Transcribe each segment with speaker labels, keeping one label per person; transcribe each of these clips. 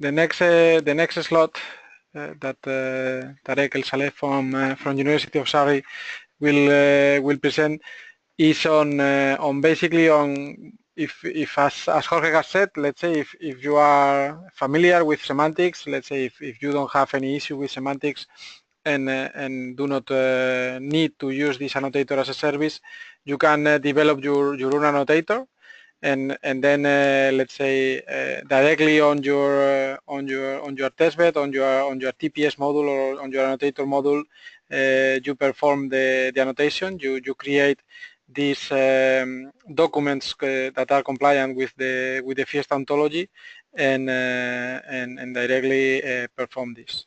Speaker 1: the next slot that Tarek El Saleh from University of Surrey will present is on basically on if as Jorge has said, let's say if you are familiar with semantics, let's say if you don't have any issue with semantics and do not need to use this annotator as a service, you can develop your own annotator and then let's say directly on your testbed, on your TPS module or on your annotator module, you perform the annotation. You create these documents that are compliant with the FIESTA ontology and directly perform this.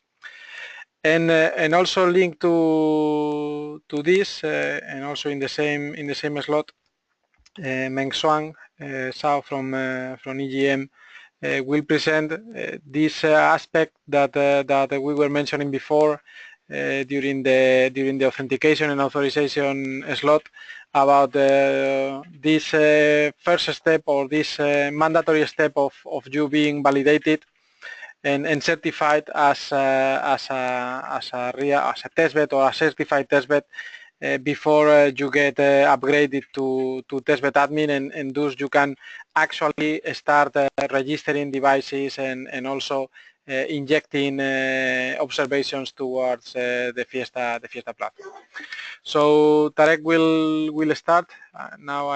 Speaker 1: And also linked to this and also in the same slot, Meng Xuan Sao from EGM will present this aspect that we were mentioning before during the authentication and authorization slot about this first step or this mandatory step of you being validated and certified as a testbed or a certified testbed before you get upgraded to testbed admin, and thus you can actually start registering devices and also injecting observations towards the FIESTA platform. So Tarek will start. Now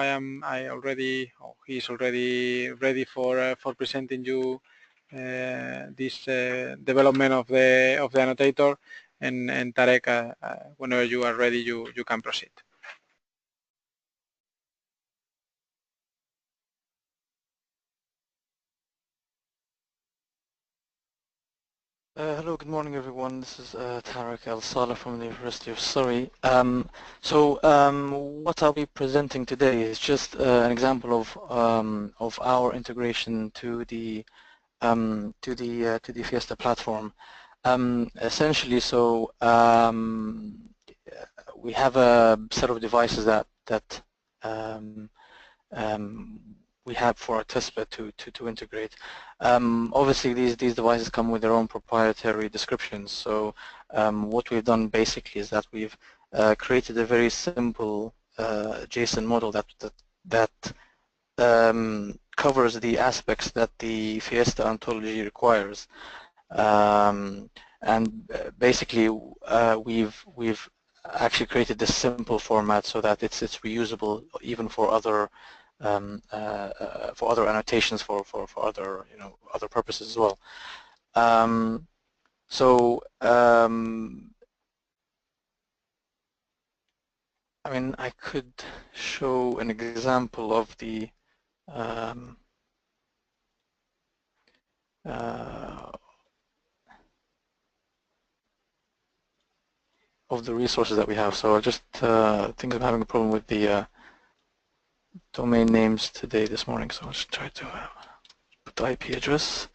Speaker 1: he's already ready for presenting you this development of the annotator. And Tarek, whenever you are ready, you can proceed.
Speaker 2: Hello, good morning, everyone. This is Tarek El Saleh from the University of Surrey. What I'll be presenting today is just an example of our integration to the FIESTA platform. Essentially, we have a set of devices that we have for our testbed to integrate. Obviously, these devices come with their own proprietary descriptions. So what we've done basically is that we've created a very simple JSON model that covers the aspects that the FIESTA ontology requires. Basically, we've actually created this simple format so that it's reusable even for other annotations for other other purposes as well. I mean, I could show an example of the resources that we have. So I just think I'm having a problem with the domain names this morning, so I'll just try to put the IP address.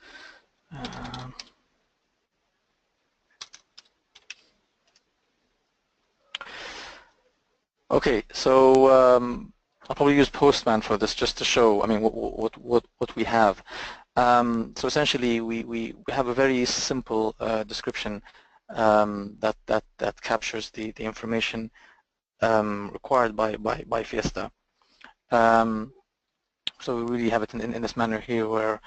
Speaker 2: Okay, so I'll probably use Postman for this just to show, I mean, what we have. So essentially, we have a very simple description that captures the information required by FIESTA. So we really have it in this manner here, where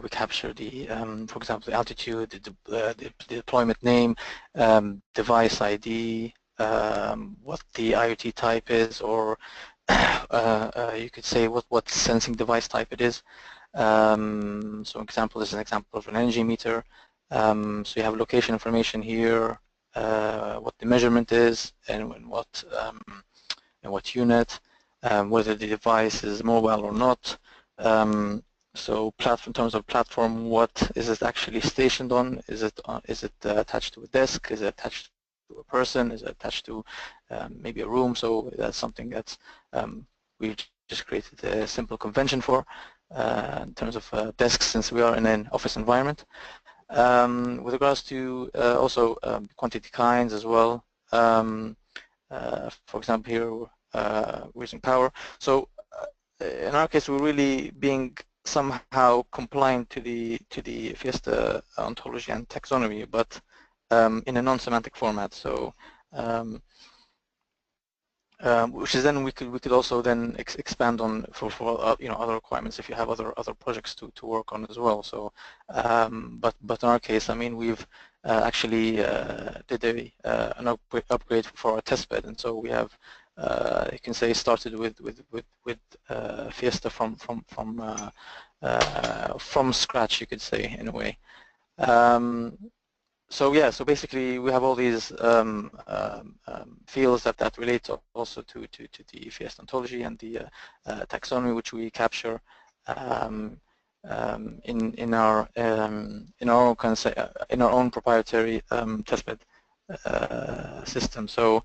Speaker 2: we capture the, for example, the altitude, the deployment name, device ID, what the IoT type is, or you could say what sensing device type it is. So example is an example of an energy meter. So you have location information here, what the measurement is, and what unit. Whether the device is mobile or not. So in terms of platform, what is it actually stationed on? Is it attached to a desk? Is it attached to a person? Is it attached to maybe a room? So that's something that we just created a simple convention for in terms of desks, since we are in an office environment. With regards to also quantity kinds as well. For example, here we're using power. So in our case, we're really being somehow compliant to the FIESTA ontology and taxonomy, but in a non-semantic format. So which is then we could also then expand on for other requirements if you have other projects to work on as well. So but in our case, I mean, we've actually did an upgrade for our testbed, and so we have you can say started with FIESTA from scratch, you could say, in a way. So yeah, so basically we have all these fields that relate also to the FIESTA ontology and the taxonomy, which we capture in our own proprietary testbed system. So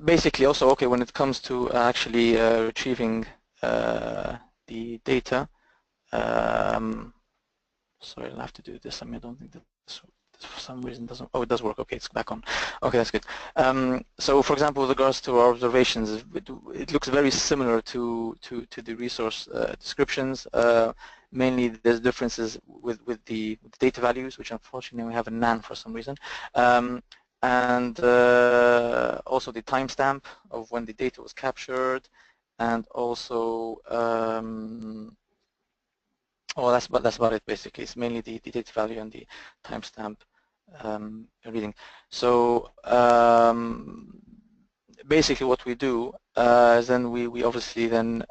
Speaker 2: basically also, okay, when it comes to actually retrieving the data, sorry, I'll have to do this. I mean, I don't think that this for some reason doesn't. Oh, it does work. Okay, it's back on. Okay, that's good. So, for example, with regards to our observations, it looks very similar to the resource descriptions. Mainly, there's differences with the data values, which unfortunately we have a NaN for some reason. And also the timestamp of when the data was captured, and also well, that's about it basically. It's mainly the data value and the timestamp reading. So basically, what we do is then we obviously then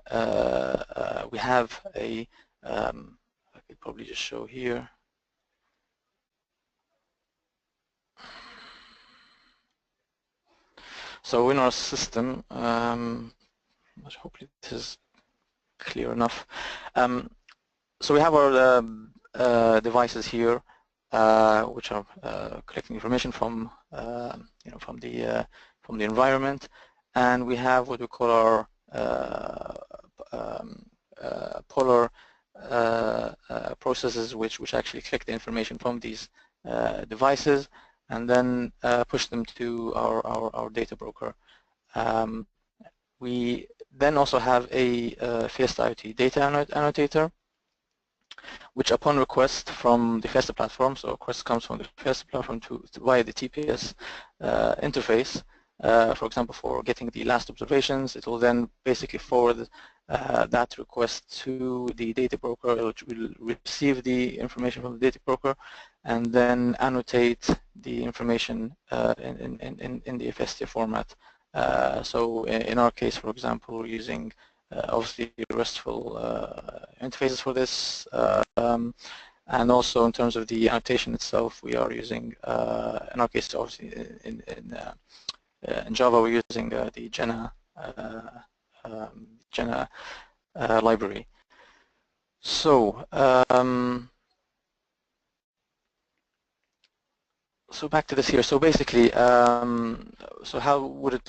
Speaker 2: we have a I could probably just show here. So in our system, hopefully this is clear enough. So we have our devices here, which are collecting information from from the environment, and we have what we call our polar processes, which actually collect the information from these devices and then push them to our data broker. We then also have a FIESTA IoT data annotator, which upon request from the FIESTA platform, so request comes from the FIESTA platform via the TPS interface, for example, for getting the last observations, it will then basically forward that request to the data broker, which will receive the information from the data broker and then annotate the information in the FIESTA format. So in our case, for example, we're using obviously RESTful interfaces for this, and also in terms of the annotation itself, we are using, in our case, obviously in Java, we're using the Jena library. So so back to this here. So basically, so how would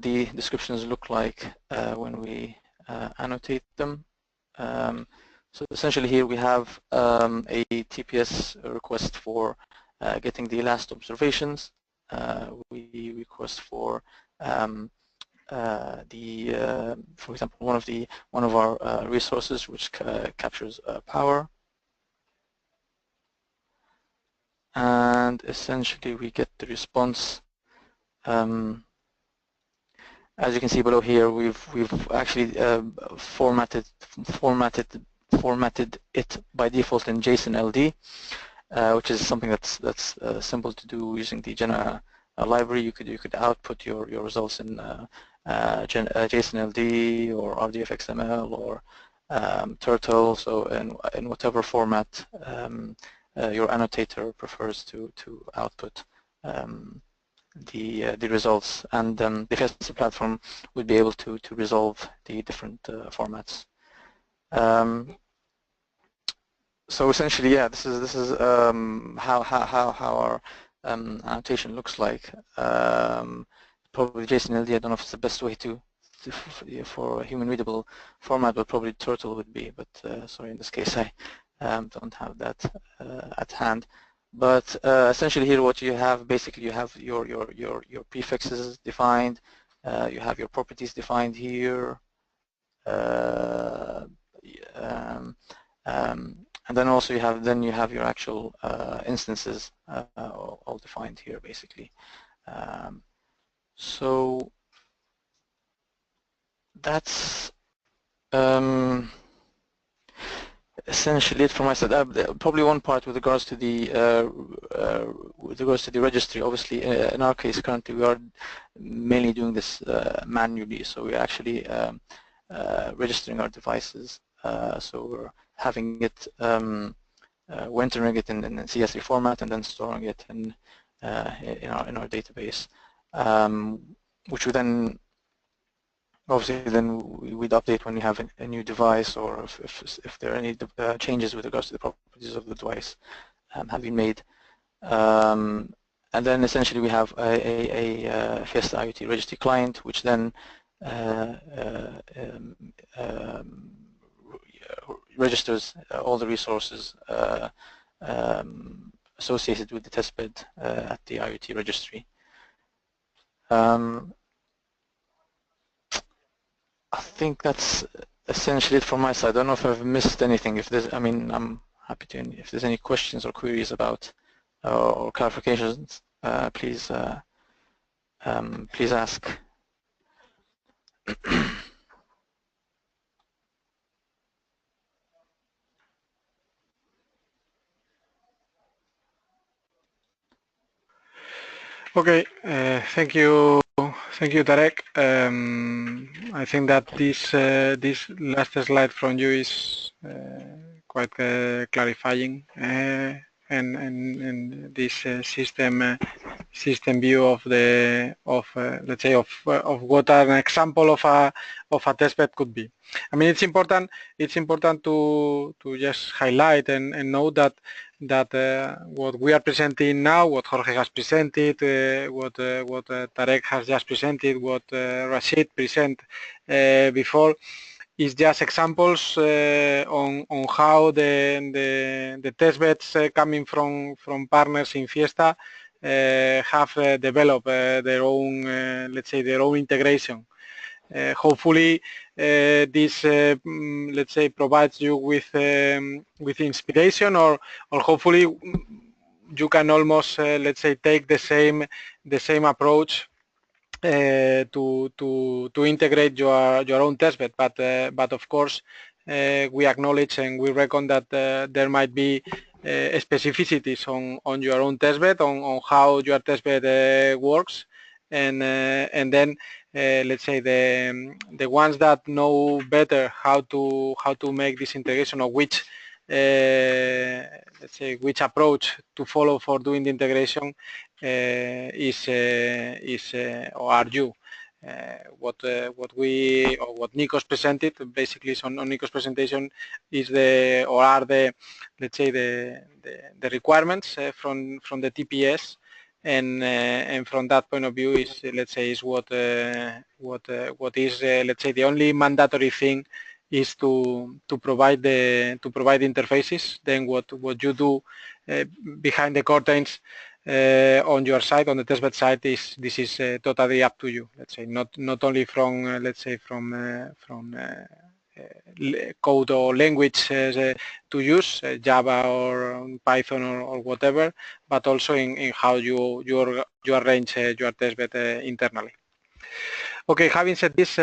Speaker 2: the descriptions look like when we annotate them? So essentially here we have a TPS request for getting the last observations. We request for for example, one of our resources which captures power, and essentially we get the response. As you can see below here, we've actually formatted it by default in JSON LD, which is something that's simple to do using the Jena library. You could output your results in JSON LD or RDF XML or Turtle. So in whatever format your annotator prefers to output the results, and the FIESTA platform would be able to resolve the different formats. So essentially, yeah, this is how our annotation looks like. Probably JSON LD. I don't know if it's the best way for a human readable format, but probably Turtle would be. But sorry, in this case, I don't have that at hand. But essentially here, what you have basically, you have your prefixes defined. You have your properties defined here. And then also you have your actual instances all defined here, basically. So that's essentially it from my side. Probably one part with regards to the registry. Obviously, in our case, currently we are mainly doing this manually. So we're actually registering our devices. So we're having it, we're entering it in CSV format and then storing it in our database, which we then obviously then we'd update when you have a new device, or if there are any changes with regards to the properties of the device have been made. And then essentially we have a FIESTA IoT registry client, which then registers all the resources associated with the testbed at the IoT registry. I think that's essentially it from my side. I don't know if I've missed anything. If there's, I mean, I'm happy to. If there's any questions or queries about or clarifications, please ask.
Speaker 1: Okay, thank you, Tarek. I think that this last slide from you is quite clarifying, and this system view of the let's say of what an example of a testbed could be. I mean, it's important to just highlight and note that what we are presenting now, what Jorge has presented, what Tarek has just presented, what Rashid presented before, is just examples on how the testbeds coming from partners in FIESTA have developed their own, let's say, their own integration. Hopefully, this let's say provides you with inspiration, or hopefully you can almost let's say take the same approach to integrate your own testbed. But of course, we acknowledge and we reckon that there might be specificities on your own testbed, on how your testbed works, and then let's say the ones that know better how to make this integration, or which let's say which approach to follow for doing the integration is or are you. What Nico's presented basically is on Nico's presentation is are the, let's say, the requirements from the TPS, and from that point of view is, let's say, is what is let's say the only mandatory thing is to provide the interfaces. Then what you do behind the curtains on your side, on the testbed side, is totally up to you. Let's say not only from let's say from code or language to use, Java or Python or whatever, but also in how you arrange your testbed internally. Okay, having said this.